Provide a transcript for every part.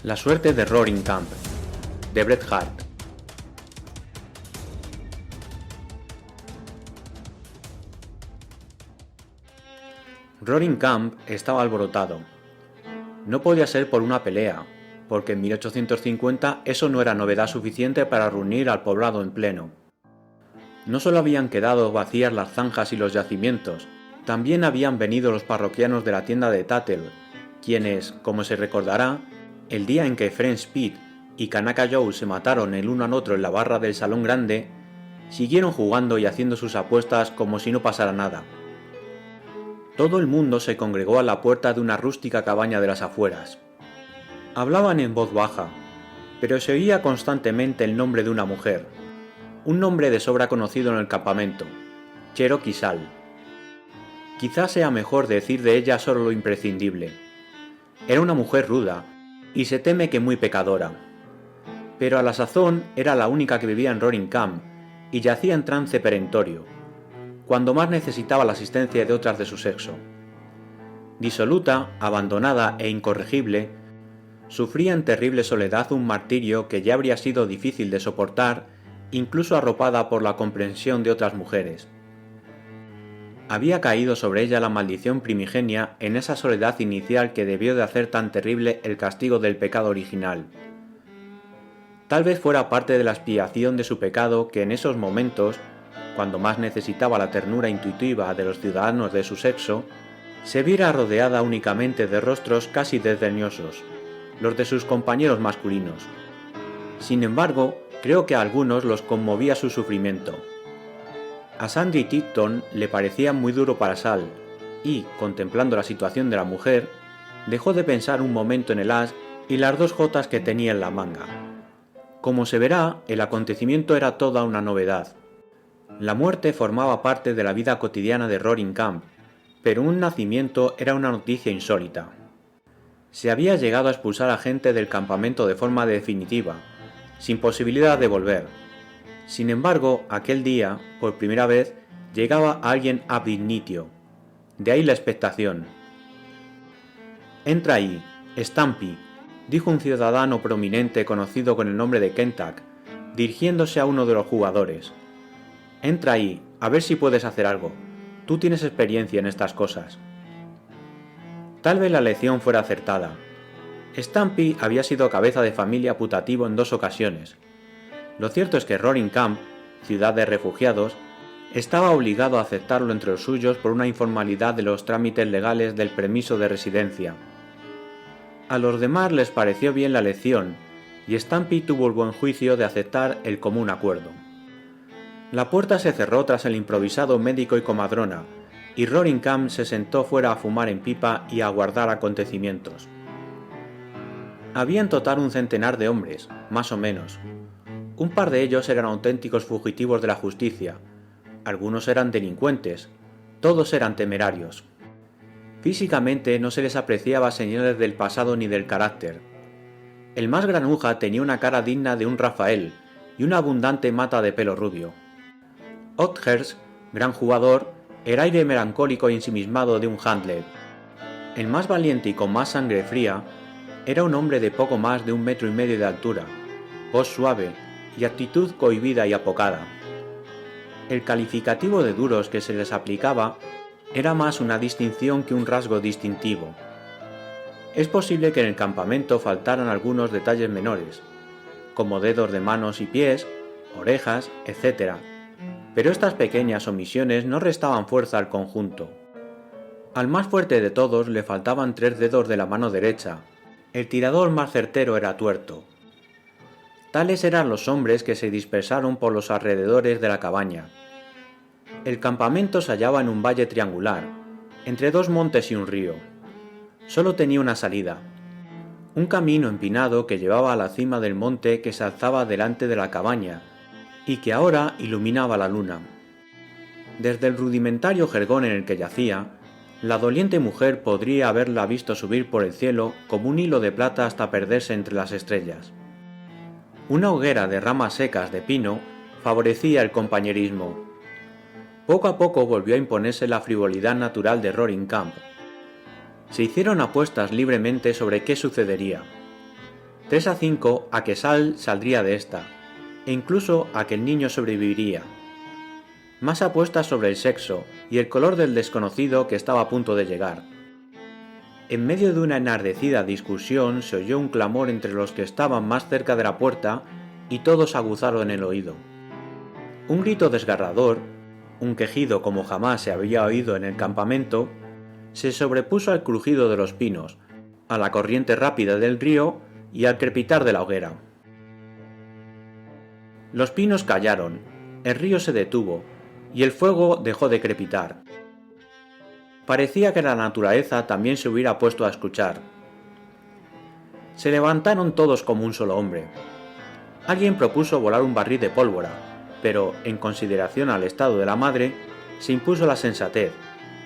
La suerte de Roaring Camp, de Bret Hart. Roaring Camp estaba alborotado. No podía ser por una pelea, porque en 1850 eso no era novedad suficiente para reunir al poblado en pleno. No solo habían quedado vacías las zanjas y los yacimientos, también habían venido los parroquianos de la tienda de Tattle, quienes, como se recordará, el día en que French Pete y Kanaka Joe se mataron el uno al otro en la barra del salón grande, siguieron jugando y haciendo sus apuestas como si no pasara nada. Todo el mundo se congregó a la puerta de una rústica cabaña de las afueras. Hablaban en voz baja, pero se oía constantemente el nombre de una mujer, un nombre de sobra conocido en el campamento, Cherokee Sal. Quizás sea mejor decir de ella solo lo imprescindible. Era una mujer ruda, y se teme que muy pecadora. Pero a la sazón era la única que vivía en Roaring Camp, y yacía en trance perentorio, cuando más necesitaba la asistencia de otras de su sexo. Disoluta, abandonada e incorregible, sufría en terrible soledad un martirio que ya habría sido difícil de soportar, incluso arropada por la comprensión de otras mujeres. Había caído sobre ella la maldición primigenia en esa soledad inicial que debió de hacer tan terrible el castigo del pecado original. Tal vez fuera parte de la expiación de su pecado que en esos momentos, cuando más necesitaba la ternura intuitiva de los ciudadanos de su sexo, se viera rodeada únicamente de rostros casi desdeñosos, los de sus compañeros masculinos. Sin embargo, creo que a algunos los conmovía su sufrimiento. A Sandy Tipton le parecía muy duro para Sal, y, contemplando la situación de la mujer, dejó de pensar un momento en el as y las dos jotas que tenía en la manga. Como se verá, el acontecimiento era toda una novedad. La muerte formaba parte de la vida cotidiana de Roaring Camp, pero un nacimiento era una noticia insólita. Se había llegado a expulsar a gente del campamento de forma definitiva, sin posibilidad de volver. Sin embargo, aquel día, por primera vez, llegaba alguien ab initio. De ahí la expectación. «Entra ahí, Stampy», dijo un ciudadano prominente conocido con el nombre de Kentuck, dirigiéndose a uno de los jugadores. «Entra ahí, a ver si puedes hacer algo. Tú tienes experiencia en estas cosas». Tal vez la lección fuera acertada. Stampy había sido cabeza de familia putativo en 2 ocasiones. Lo cierto es que Roaring Camp, ciudad de refugiados, estaba obligado a aceptarlo entre los suyos por una informalidad de los trámites legales del permiso de residencia. A los demás les pareció bien la lección, y Stampy tuvo el buen juicio de aceptar el común acuerdo. La puerta se cerró tras el improvisado médico y comadrona, y Roaring Camp se sentó fuera a fumar en pipa y a aguardar acontecimientos. Había en total un centenar de hombres, más o menos. Un par de ellos eran auténticos fugitivos de la justicia, algunos eran delincuentes, todos eran temerarios. Físicamente no se les apreciaba señales del pasado ni del carácter. El más granuja tenía una cara digna de un Rafael y una abundante mata de pelo rubio. Oathurst, gran jugador, el aire melancólico y ensimismado de un Handler. El más valiente y con más sangre fría era un hombre de poco más de 1,5 metros de altura, voz suave y actitud cohibida y apocada. El calificativo de duros que se les aplicaba era más una distinción que un rasgo distintivo. Es posible que en el campamento faltaran algunos detalles menores, como dedos de manos y pies, orejas, etc., pero estas pequeñas omisiones no restaban fuerza al conjunto. Al más fuerte de todos le faltaban 3 dedos de la mano derecha, el tirador más certero era tuerto. Tales eran los hombres que se dispersaron por los alrededores de la cabaña. El campamento se hallaba en un valle triangular, entre 2 montes y un río. Solo tenía una salida, un camino empinado que llevaba a la cima del monte que se alzaba delante de la cabaña y que ahora iluminaba la luna. Desde el rudimentario jergón en el que yacía, la doliente mujer podría haberla visto subir por el cielo como un hilo de plata hasta perderse entre las estrellas. Una hoguera de ramas secas de pino favorecía el compañerismo. Poco a poco volvió a imponerse la frivolidad natural de Roaring Camp. Se hicieron apuestas libremente sobre qué sucedería. 3 a 5 a que Sal saldría de esta, e incluso a que el niño sobreviviría. Más apuestas sobre el sexo y el color del desconocido que estaba a punto de llegar. En medio de una enardecida discusión se oyó un clamor entre los que estaban más cerca de la puerta y todos aguzaron el oído. Un grito desgarrador, un quejido como jamás se había oído en el campamento, se sobrepuso al crujido de los pinos, a la corriente rápida del río y al crepitar de la hoguera. Los pinos callaron, el río se detuvo y el fuego dejó de crepitar. Parecía que la naturaleza también se hubiera puesto a escuchar. Se levantaron todos como un solo hombre. Alguien propuso volar un barril de pólvora, pero, en consideración al estado de la madre, se impuso la sensatez,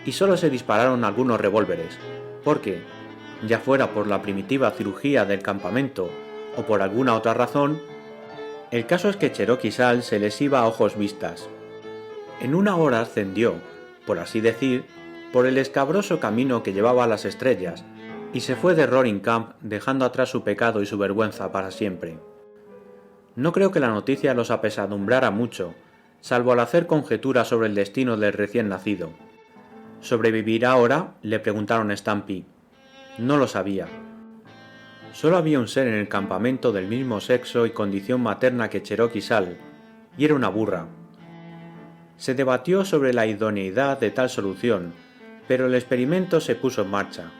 y solo se dispararon algunos revólveres, porque, ya fuera por la primitiva cirugía del campamento o por alguna otra razón, el caso es que Cherokee Sal se les iba a ojos vistas. En una hora ascendió, por así decir, por el escabroso camino que llevaba a las estrellas, y se fue de Roaring Camp dejando atrás su pecado y su vergüenza para siempre. No creo que la noticia los apesadumbrara mucho, salvo al hacer conjeturas sobre el destino del recién nacido. ¿Sobrevivirá ahora?, le preguntaron a Stampy. No lo sabía. Solo había un ser en el campamento del mismo sexo y condición materna que Cherokee Sal, y era una burra. Se debatió sobre la idoneidad de tal solución, pero el experimento se puso en marcha.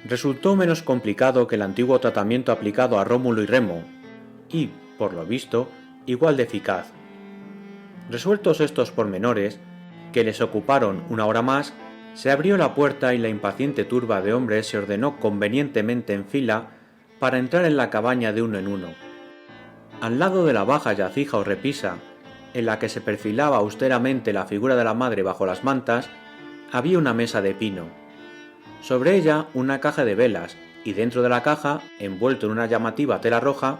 Resultó menos complicado que el antiguo tratamiento aplicado a Rómulo y Remo, y, por lo visto, igual de eficaz. Resueltos estos pormenores, que les ocuparon una hora más, se abrió la puerta y la impaciente turba de hombres se ordenó convenientemente en fila para entrar en la cabaña de uno en uno. Al lado de la baja yacija o repisa, en la que se perfilaba austeramente la figura de la madre bajo las mantas, había una mesa de pino. Sobre ella una caja de velas, y dentro de la caja, envuelto en una llamativa tela roja,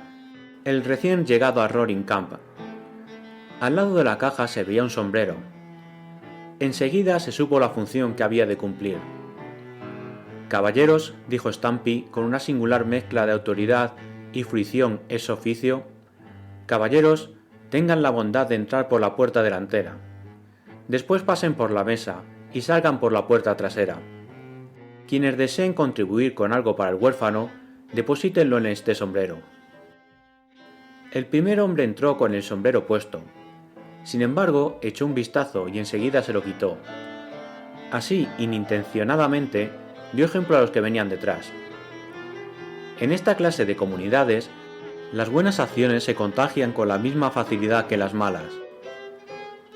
el recién llegado a Roaring Camp. Al lado de la caja se veía un sombrero. Enseguida se supo la función que había de cumplir. «Caballeros», dijo Stampy con una singular mezcla de autoridad y fruición ex officio, «caballeros, tengan la bondad de entrar por la puerta delantera. Después pasen por la mesa y salgan por la puerta trasera. Quienes deseen contribuir con algo para el huérfano, deposítenlo en este sombrero». El primer hombre entró con el sombrero puesto. Sin embargo, echó un vistazo y enseguida se lo quitó. Así, inintencionadamente, dio ejemplo a los que venían detrás. En esta clase de comunidades, las buenas acciones se contagian con la misma facilidad que las malas.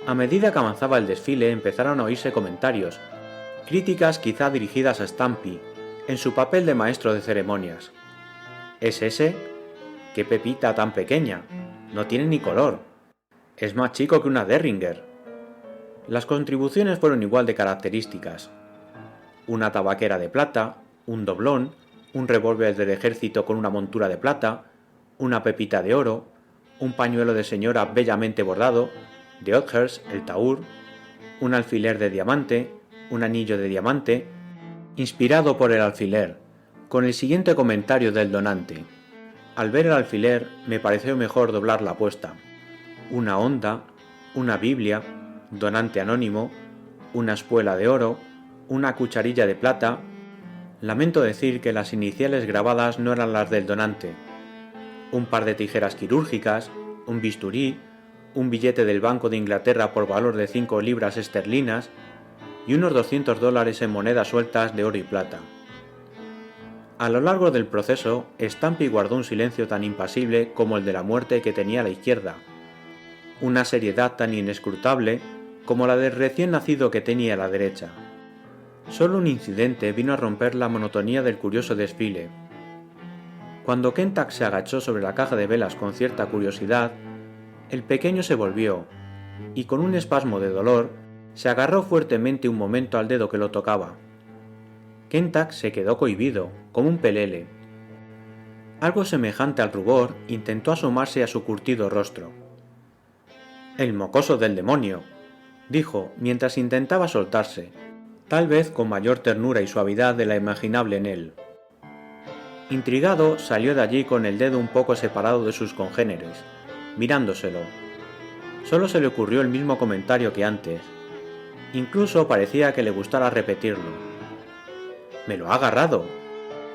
A medida que avanzaba el desfile empezaron a oírse comentarios, críticas quizá dirigidas a Stampy, en su papel de maestro de ceremonias. ¿Es ese? ¡Qué pepita tan pequeña! No tiene ni color. Es más chico que una Derringer. Las contribuciones fueron igual de características. Una tabaquera de plata, un doblón, un revólver del ejército con una montura de plata, una pepita de oro, un pañuelo de señora bellamente bordado, de Oakhurst, el tahúr, un alfiler de diamante, un anillo de diamante, inspirado por el alfiler, con el siguiente comentario del donante. Al ver el alfiler me pareció mejor doblar la apuesta. Una honda, una Biblia, donante anónimo, una espuela de oro, una cucharilla de plata. Lamento decir que las iniciales grabadas no eran las del donante. Un par de tijeras quirúrgicas, un bisturí, un billete del Banco de Inglaterra por valor de 5 libras esterlinas y unos $200 en monedas sueltas de oro y plata. A lo largo del proceso, Stampy guardó un silencio tan impasible como el de la muerte que tenía a la izquierda, una seriedad tan inescrutable como la del recién nacido que tenía a la derecha. Solo un incidente vino a romper la monotonía del curioso desfile. Cuando Kentuck se agachó sobre la caja de velas con cierta curiosidad, el pequeño se volvió, y con un espasmo de dolor, se agarró fuertemente un momento al dedo que lo tocaba. Kentuck se quedó cohibido, como un pelele. Algo semejante al rubor intentó asomarse a su curtido rostro. «El mocoso del demonio», dijo mientras intentaba soltarse, tal vez con mayor ternura y suavidad de la imaginable en él. Intrigado, salió de allí con el dedo un poco separado de sus congéneres, mirándoselo. Solo se le ocurrió el mismo comentario que antes. Incluso parecía que le gustara repetirlo. «¡Me lo ha agarrado!»,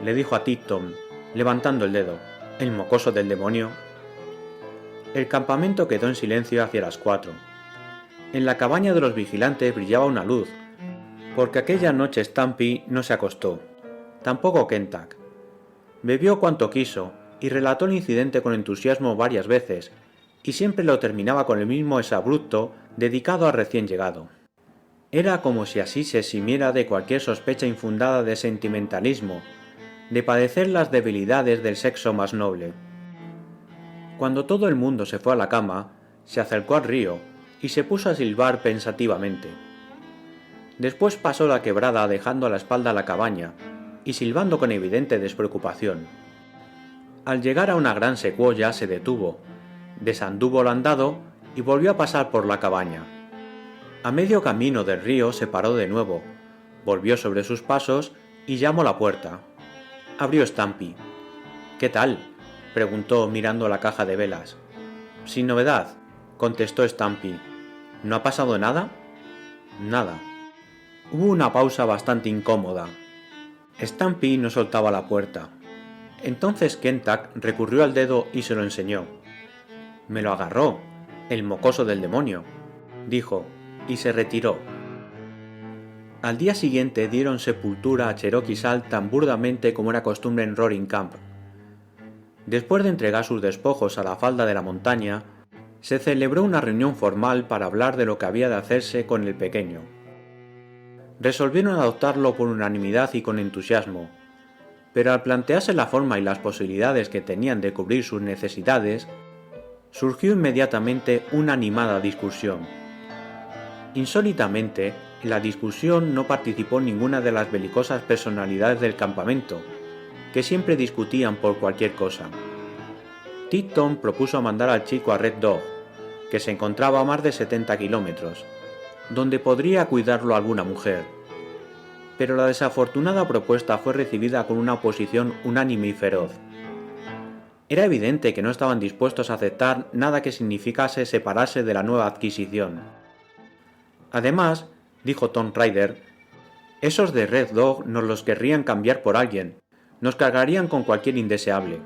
le dijo a Tipton, levantando el dedo. «El mocoso del demonio». El campamento quedó en silencio hacia las 4. En la cabaña de los vigilantes brillaba una luz, porque aquella noche Stampy no se acostó, tampoco Kentuck. Bebió cuanto quiso y relató el incidente con entusiasmo varias veces, y siempre lo terminaba con el mismo exabrupto dedicado al recién llegado. Era como si así se eximiera de cualquier sospecha infundada de sentimentalismo, de padecer las debilidades del sexo más noble. Cuando todo el mundo se fue a la cama, se acercó al río y se puso a silbar pensativamente. Después pasó la quebrada dejando a la espalda la cabaña y silbando con evidente despreocupación. Al llegar a una gran secuoya se detuvo, desanduvo el andado y volvió a pasar por la cabaña. A medio camino del río se paró de nuevo, volvió sobre sus pasos y llamó a la puerta. Abrió Stampy. «¿Qué tal?», preguntó mirando la caja de velas. «Sin novedad», contestó Stampy. «¿No ha pasado nada?». «Nada». Hubo una pausa bastante incómoda. Stampy no soltaba la puerta. Entonces Kentuck recurrió al dedo y se lo enseñó. «Me lo agarró, el mocoso del demonio», dijo, y se retiró. Al día siguiente dieron sepultura a Cherokee Sal tan burdamente como era costumbre en Roaring Camp. Después de entregar sus despojos a la falda de la montaña, se celebró una reunión formal para hablar de lo que había de hacerse con el pequeño. Resolvieron adoptarlo por unanimidad y con entusiasmo, pero al plantearse la forma y las posibilidades que tenían de cubrir sus necesidades, surgió inmediatamente una animada discusión. Insólitamente, en la discusión no participó ninguna de las belicosas personalidades del campamento, que siempre discutían por cualquier cosa. Tipton propuso mandar al chico a Red Dog, que se encontraba a más de 70 kilómetros, donde podría cuidarlo alguna mujer. Pero la desafortunada propuesta fue recibida con una oposición unánime y feroz. Era evidente que no estaban dispuestos a aceptar nada que significase separarse de la nueva adquisición. Además, dijo Tom Ryder, esos de Red Dog nos los querrían cambiar por alguien, nos cargarían con cualquier indeseable.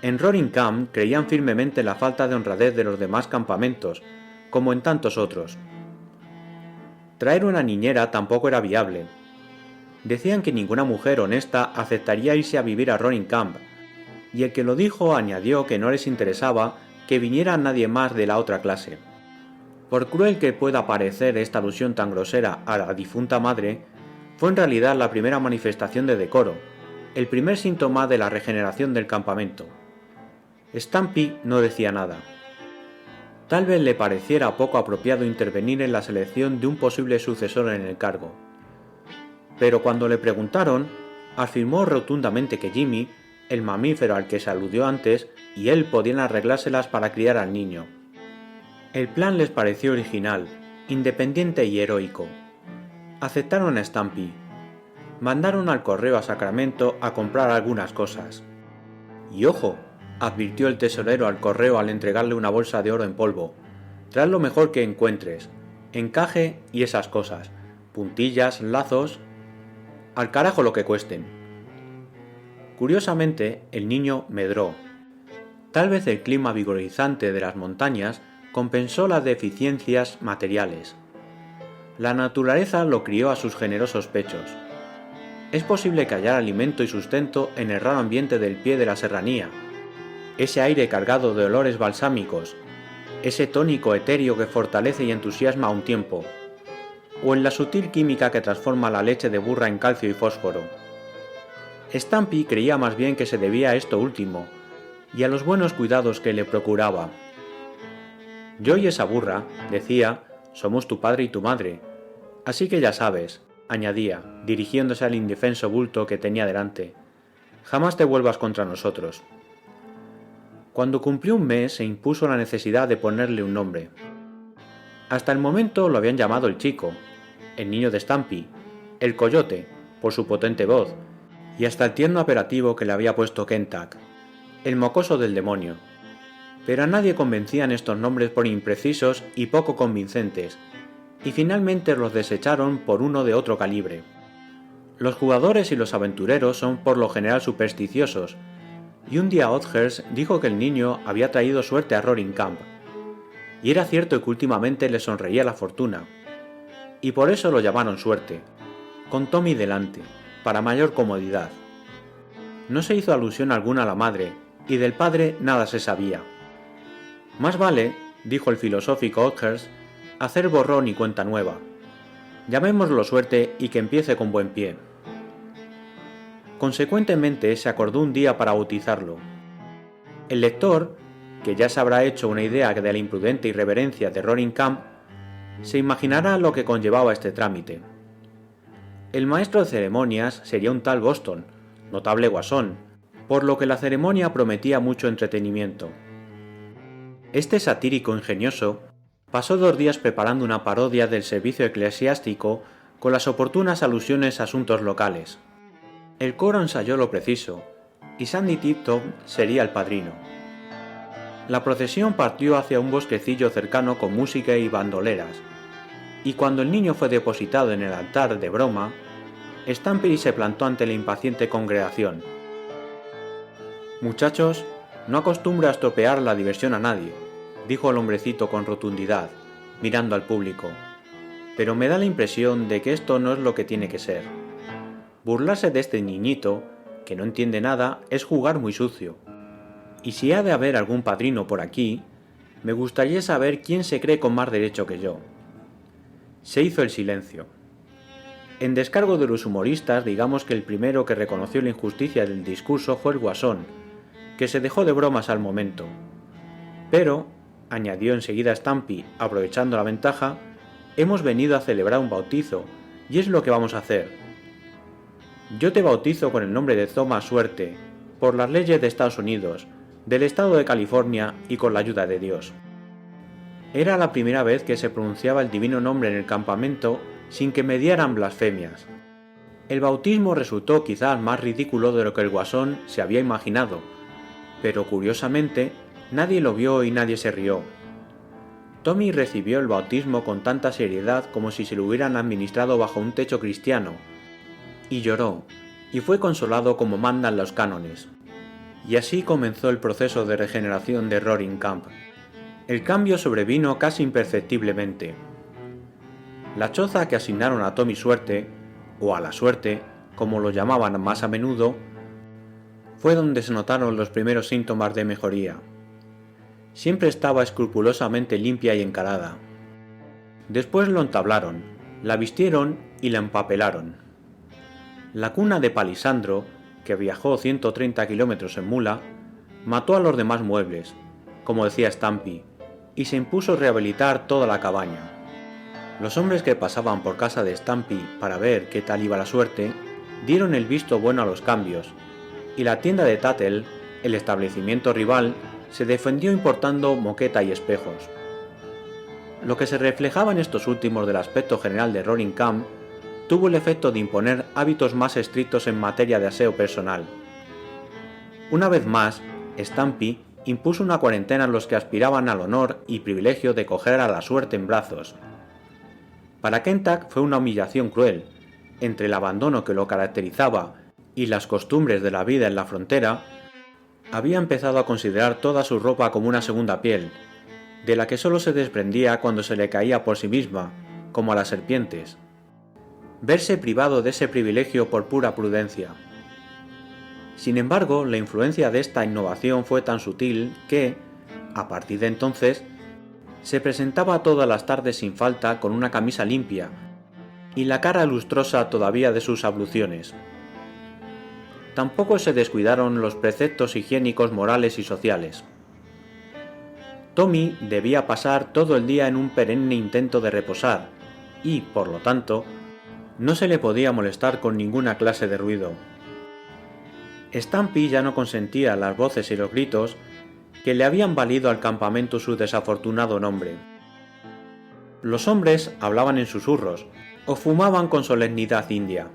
En Roaring Camp creían firmemente en la falta de honradez de los demás campamentos, como en tantos otros. Traer una niñera tampoco era viable. Decían que ninguna mujer honesta aceptaría irse a vivir a Roaring Camp, y el que lo dijo añadió que no les interesaba que viniera nadie más de la otra clase. Por cruel que pueda parecer esta alusión tan grosera a la difunta madre, fue en realidad la primera manifestación de decoro, el primer síntoma de la regeneración del campamento. Stampy no decía nada. Tal vez le pareciera poco apropiado intervenir en la selección de un posible sucesor en el cargo. Pero cuando le preguntaron, afirmó rotundamente que Jimmy, el mamífero al que se aludió antes, y él podían arreglárselas para criar al niño. El plan les pareció original, independiente y heroico. Aceptaron a Stampy. Mandaron al correo a Sacramento a comprar algunas cosas. «Y ojo», advirtió el tesorero al correo al entregarle una bolsa de oro en polvo, «trae lo mejor que encuentres, encaje y esas cosas, puntillas, lazos, al carajo lo que cuesten». Curiosamente, el niño medró. Tal vez el clima vigorizante de las montañas compensó las deficiencias materiales. La naturaleza lo crió a sus generosos pechos. Es posible que hallara alimento y sustento en el raro ambiente del pie de la serranía, ese aire cargado de olores balsámicos, ese tónico etéreo que fortalece y entusiasma a un tiempo, o en la sutil química que transforma la leche de burra en calcio y fósforo. Stampy creía más bien que se debía a esto último, y a los buenos cuidados que le procuraba. «Yo y esa burra», decía, «somos tu padre y tu madre, así que ya sabes», añadía, dirigiéndose al indefenso bulto que tenía delante, «jamás te vuelvas contra nosotros». Cuando cumplió un mes se impuso la necesidad de ponerle un nombre. Hasta el momento lo habían llamado el chico, el niño de Stampy, el coyote, por su potente voz, y hasta el tierno apelativo que le había puesto Kentuck, el mocoso del demonio. Pero a nadie convencían estos nombres por imprecisos y poco convincentes, y finalmente los desecharon por uno de otro calibre. Los jugadores y los aventureros son por lo general supersticiosos, y un día Oathurst dijo que el niño había traído suerte a Roaring Camp, y era cierto que últimamente le sonreía la fortuna, y por eso lo llamaron Suerte, con Tommy delante, para mayor comodidad. No se hizo alusión alguna a la madre, y del padre nada se sabía. Más vale, dijo el filosófico Oathurst, hacer borrón y cuenta nueva. Llamémoslo Suerte y que empiece con buen pie. Consecuentemente se acordó un día para bautizarlo. El lector, que ya se habrá hecho una idea de la imprudente irreverencia de Roaring Camp, se imaginará lo que conllevaba este trámite. El maestro de ceremonias sería un tal Boston, notable guasón, por lo que la ceremonia prometía mucho entretenimiento. Este satírico ingenioso pasó 2 días preparando una parodia del servicio eclesiástico con las oportunas alusiones a asuntos locales. El coro ensayó lo preciso, y Sandy Tipton sería el padrino. La procesión partió hacia un bosquecillo cercano con música y bandoleras, y cuando el niño fue depositado en el altar de broma, Stampy se plantó ante la impaciente congregación. «Muchachos, no acostumbro a estropear la diversión a nadie», dijo el hombrecito con rotundidad, mirando al público, «pero me da la impresión de que esto no es lo que tiene que ser. Burlarse de este niñito, que no entiende nada, es jugar muy sucio. Y si ha de haber algún padrino por aquí, me gustaría saber quién se cree con más derecho que yo». Se hizo el silencio. En descargo de los humoristas, digamos que el primero que reconoció la injusticia del discurso fue el guasón, que se dejó de bromas al momento. «Pero», añadió enseguida Stampy, aprovechando la ventaja, «hemos venido a celebrar un bautizo, y es lo que vamos a hacer. Yo te bautizo con el nombre de Thomas Suerte, por las leyes de Estados Unidos, del estado de California y con la ayuda de Dios». Era la primera vez que se pronunciaba el divino nombre en el campamento sin que mediaran blasfemias. El bautismo resultó quizás más ridículo de lo que el guasón se había imaginado, pero curiosamente nadie lo vio y nadie se rió. Tommy recibió el bautismo con tanta seriedad como si se lo hubieran administrado bajo un techo cristiano, y lloró, y fue consolado como mandan los cánones. Y así comenzó el proceso de regeneración de Roaring Camp. El cambio sobrevino casi imperceptiblemente. La choza que asignaron a Tommy Suerte, o a la Suerte, como lo llamaban más a menudo, fue donde se notaron los primeros síntomas de mejoría. Siempre estaba escrupulosamente limpia y encarada. Después lo entablaron, la vistieron y la empapelaron. La cuna de Palisandro, que viajó 130 kilómetros en mula, mató a los demás muebles, como decía Stampy, y se impuso rehabilitar toda la cabaña. Los hombres que pasaban por casa de Stampy para ver qué tal iba la suerte, dieron el visto bueno a los cambios, y la tienda de Tattle, el establecimiento rival, se defendió importando moqueta y espejos. Lo que se reflejaba en estos últimos del aspecto general de Roaring Camp tuvo el efecto de imponer hábitos más estrictos en materia de aseo personal. Una vez más, Stampy impuso una cuarentena a los que aspiraban al honor y privilegio de coger a la suerte en brazos. Para Kentuck fue una humillación cruel. Entre el abandono que lo caracterizaba y las costumbres de la vida en la frontera, había empezado a considerar toda su ropa como una segunda piel, de la que solo se desprendía cuando se le caía por sí misma, como a las serpientes. Verse privado de ese privilegio por pura prudencia. Sin embargo, la influencia de esta innovación fue tan sutil que, a partir de entonces, se presentaba todas las tardes sin falta con una camisa limpia y la cara lustrosa todavía de sus abluciones. Tampoco se descuidaron los preceptos higiénicos morales y sociales. Tommy debía pasar todo el día en un perenne intento de reposar y, por lo tanto, no se le podía molestar con ninguna clase de ruido. Stampy ya no consentía las voces y los gritos que le habían valido al campamento su desafortunado nombre. Los hombres hablaban en susurros o fumaban con solemnidad india.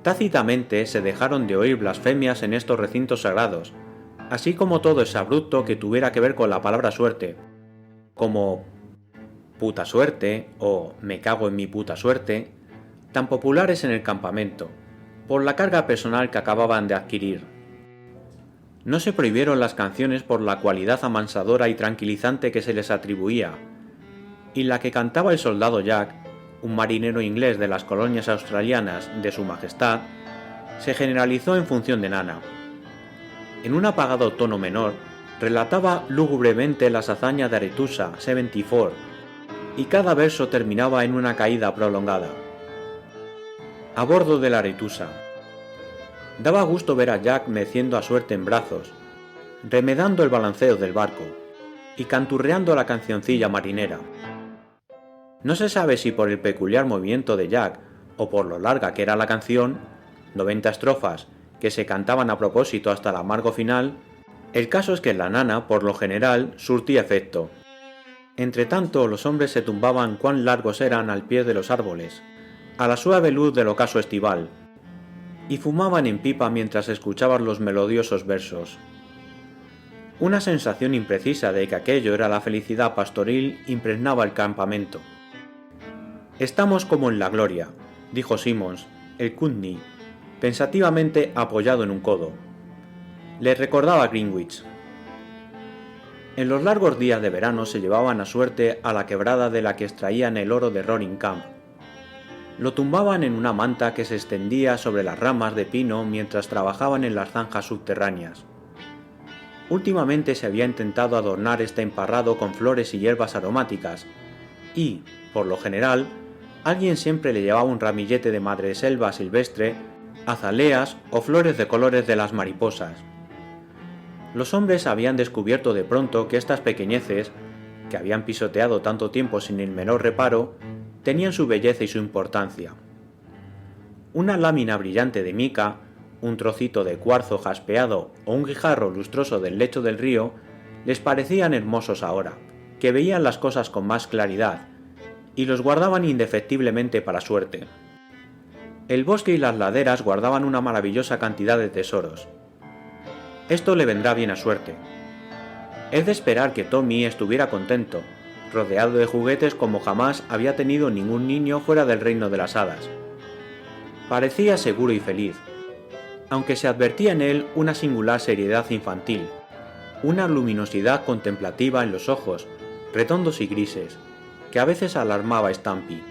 Tácitamente se dejaron de oír blasfemias en estos recintos sagrados, así como todo exabrupto que tuviera que ver con la palabra suerte, como puta suerte o me cago en mi puta suerte, tan populares en el campamento, por la carga personal que acababan de adquirir. No se prohibieron las canciones por la cualidad amansadora y tranquilizante que se les atribuía, y la que cantaba el soldado Jack, un marinero inglés de las colonias australianas de Su Majestad, se generalizó en función de Nana. En un apagado tono menor, relataba lúgubremente las hazañas de Arethusa 74, y cada verso terminaba en una caída prolongada. A bordo de la Arethusa. Daba gusto ver a Jack meciendo a suerte en brazos, remedando el balanceo del barco, y canturreando la cancioncilla marinera. No se sabe si por el peculiar movimiento de Jack o por lo larga que era la canción, 90 estrofas que se cantaban a propósito hasta el amargo final, el caso es que la nana, por lo general, surtía efecto. Entretanto, los hombres se tumbaban cuán largos eran al pie de los árboles, a la suave luz del ocaso estival, y fumaban en pipa mientras escuchaban los melodiosos versos. Una sensación imprecisa de que aquello era la felicidad pastoril impregnaba el campamento. «Estamos como en la gloria», dijo Simmons, el Kootenai, pensativamente apoyado en un codo. Le recordaba Greenwich. En los largos días de verano se llevaban a suerte a la quebrada de la que extraían el oro de Roaring Camp. Lo tumbaban en una manta que se extendía sobre las ramas de pino mientras trabajaban en las zanjas subterráneas. Últimamente se había intentado adornar este emparrado con flores y hierbas aromáticas, y, por lo general, alguien siempre le llevaba un ramillete de madreselva silvestre, azaleas o flores de colores de las mariposas. Los hombres habían descubierto de pronto que estas pequeñeces, que habían pisoteado tanto tiempo sin el menor reparo, tenían su belleza y su importancia. Una lámina brillante de mica, un trocito de cuarzo jaspeado o un guijarro lustroso del lecho del río les parecían hermosos ahora, que veían las cosas con más claridad, y los guardaban indefectiblemente para suerte. El bosque y las laderas guardaban una maravillosa cantidad de tesoros. Esto le vendrá bien a suerte. Es de esperar que Tommy estuviera contento, rodeado de juguetes como jamás había tenido ningún niño fuera del reino de las hadas. Parecía seguro y feliz, aunque se advertía en él una singular seriedad infantil, una luminosidad contemplativa en los ojos, redondos y grises, que a veces alarmaba a Stampy.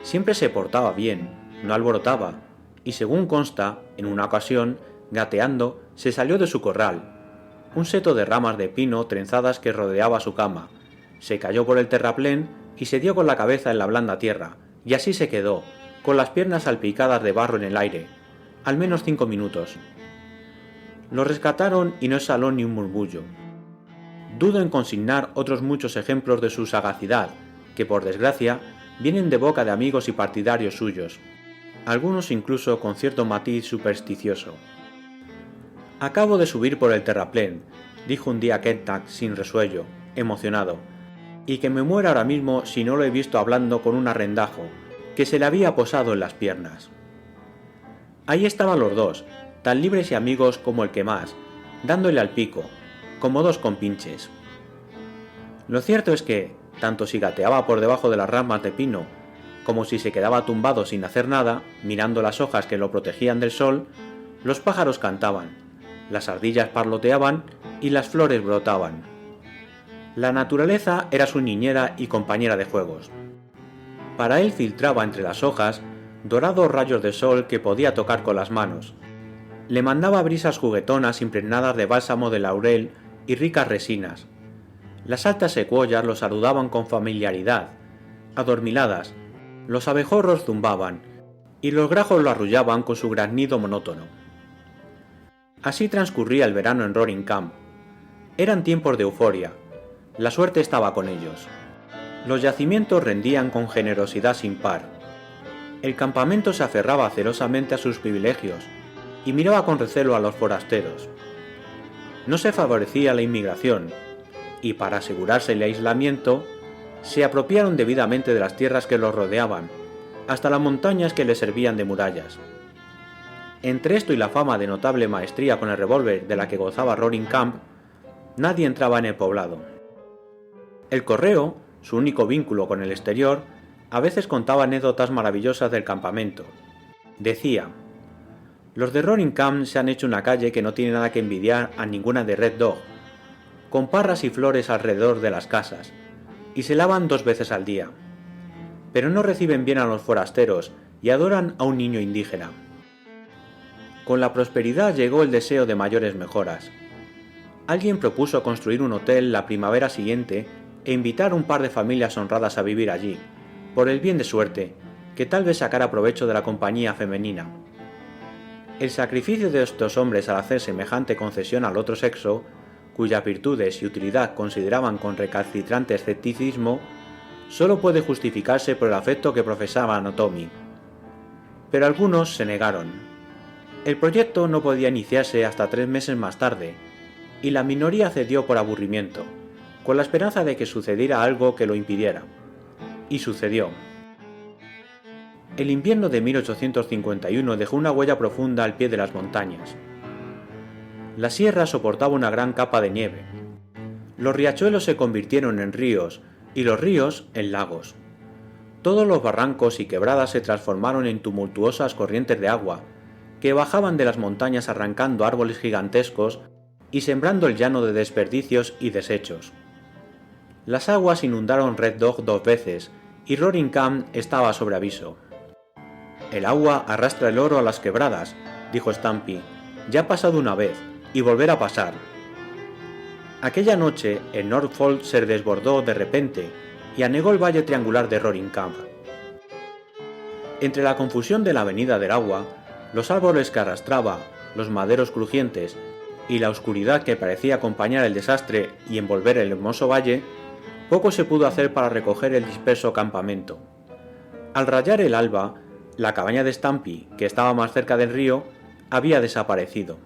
Siempre se portaba bien, no alborotaba, y según consta, en una ocasión, gateando, se salió de su corral, un seto de ramas de pino trenzadas que rodeaba su cama, se cayó por el terraplén y se dio con la cabeza en la blanda tierra, y así se quedó, con las piernas salpicadas de barro en el aire, al menos 5 minutos. Lo rescataron y no exhaló ni un murmullo. Dudo en consignar otros muchos ejemplos de su sagacidad, que por desgracia vienen de boca de amigos y partidarios suyos, algunos incluso con cierto matiz supersticioso. «Acabo de subir por el terraplén», dijo un día Kentuck sin resuello, emocionado, «y que me muera ahora mismo si no lo he visto hablando con un arrendajo, que se le había posado en las piernas». Ahí estaban los dos, tan libres y amigos como el que más, dándole al pico, como dos compinches. Lo cierto es que, tanto si gateaba por debajo de las ramas de pino, como si se quedaba tumbado sin hacer nada, mirando las hojas que lo protegían del sol, los pájaros cantaban, las ardillas parloteaban y las flores brotaban. La naturaleza era su niñera y compañera de juegos. Para él filtraba entre las hojas dorados rayos de sol que podía tocar con las manos. Le mandaba brisas juguetonas impregnadas de bálsamo de laurel y ricas resinas. Las altas secuoyas lo saludaban con familiaridad. Adormiladas, los abejorros zumbaban y los grajos lo arrullaban con su graznido monótono. Así transcurría el verano en Roaring Camp. Eran tiempos de euforia. La suerte estaba con ellos. Los yacimientos rendían con generosidad sin par. El campamento se aferraba celosamente a sus privilegios y miraba con recelo a los forasteros. No se favorecía la inmigración, y para asegurarse el aislamiento, se apropiaron debidamente de las tierras que los rodeaban, hasta las montañas que les servían de murallas. Entre esto y la fama de notable maestría con el revólver de la que gozaba Roaring Camp, nadie entraba en el poblado. El correo, su único vínculo con el exterior, a veces contaba anécdotas maravillosas del campamento. Decía: los de Roaring Camp se han hecho una calle que no tiene nada que envidiar a ninguna de Red Dog, con parras y flores alrededor de las casas, y se lavan 2 veces al día. Pero no reciben bien a los forasteros y adoran a un niño indígena. Con la prosperidad llegó el deseo de mayores mejoras. Alguien propuso construir un hotel la primavera siguiente e invitar a un par de familias honradas a vivir allí, por el bien de suerte, que tal vez sacara provecho de la compañía femenina. El sacrificio de estos hombres al hacer semejante concesión al otro sexo, cuyas virtudes y utilidad consideraban con recalcitrante escepticismo, solo puede justificarse por el afecto que profesaban a Tommy. Pero algunos se negaron. El proyecto no podía iniciarse hasta 3 meses más tarde, y la minoría cedió por aburrimiento, con la esperanza de que sucediera algo que lo impidiera. Y sucedió. El invierno de 1851 dejó una huella profunda al pie de las montañas. La sierra soportaba una gran capa de nieve. Los riachuelos se convirtieron en ríos y los ríos en lagos. Todos los barrancos y quebradas se transformaron en tumultuosas corrientes de agua que bajaban de las montañas arrancando árboles gigantescos y sembrando el llano de desperdicios y desechos. Las aguas inundaron Red Dog 2 veces y Roaring Camp estaba sobre aviso. «El agua arrastra el oro a las quebradas», dijo Stampy. «Ya ha pasado una vez, y volverá a pasar». Aquella noche el Norfolk se desbordó de repente y anegó el valle triangular de Roaring Camp. Entre la confusión de la avenida del agua, los árboles que arrastraba, los maderos crujientes y la oscuridad que parecía acompañar el desastre y envolver el hermoso valle, poco se pudo hacer para recoger el disperso campamento. Al rayar el alba, la cabaña de Stampy, que estaba más cerca del río, había desaparecido.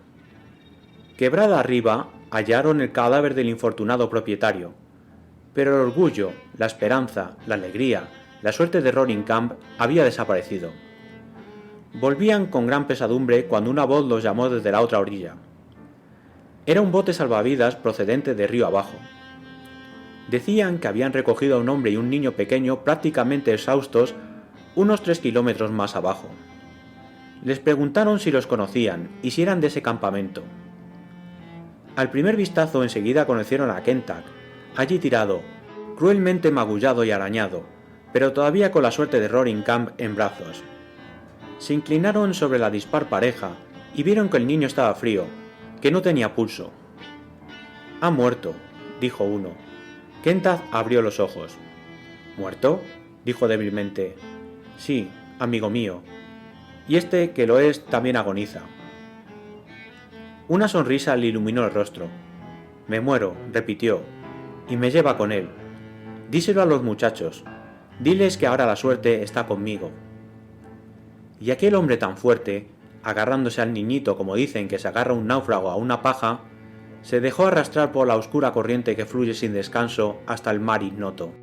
Quebrada arriba, hallaron el cadáver del infortunado propietario, pero el orgullo, la esperanza, la alegría, la suerte de Roaring Camp había desaparecido. Volvían con gran pesadumbre cuando una voz los llamó desde la otra orilla. Era un bote salvavidas procedente de río abajo. Decían que habían recogido a un hombre y un niño pequeño prácticamente exhaustos unos 3 kilómetros más abajo. Les preguntaron si los conocían y si eran de ese campamento. Al primer vistazo enseguida conocieron a Kentuck, allí tirado, cruelmente magullado y arañado, pero todavía con la suerte de Roaring Camp en brazos. Se inclinaron sobre la dispar pareja y vieron que el niño estaba frío, que no tenía pulso. «Ha muerto», dijo uno. Kentuck abrió los ojos. «¿Muerto?», dijo débilmente. «Sí, amigo mío. Y este, que lo es, también agoniza». Una sonrisa le iluminó el rostro. «Me muero», repitió, «y me lleva con él. Díselo a los muchachos. Diles que ahora la suerte está conmigo». Y aquel hombre tan fuerte, agarrándose al niñito como dicen que se agarra un náufrago a una paja, se dejó arrastrar por la oscura corriente que fluye sin descanso hasta el mar ignoto.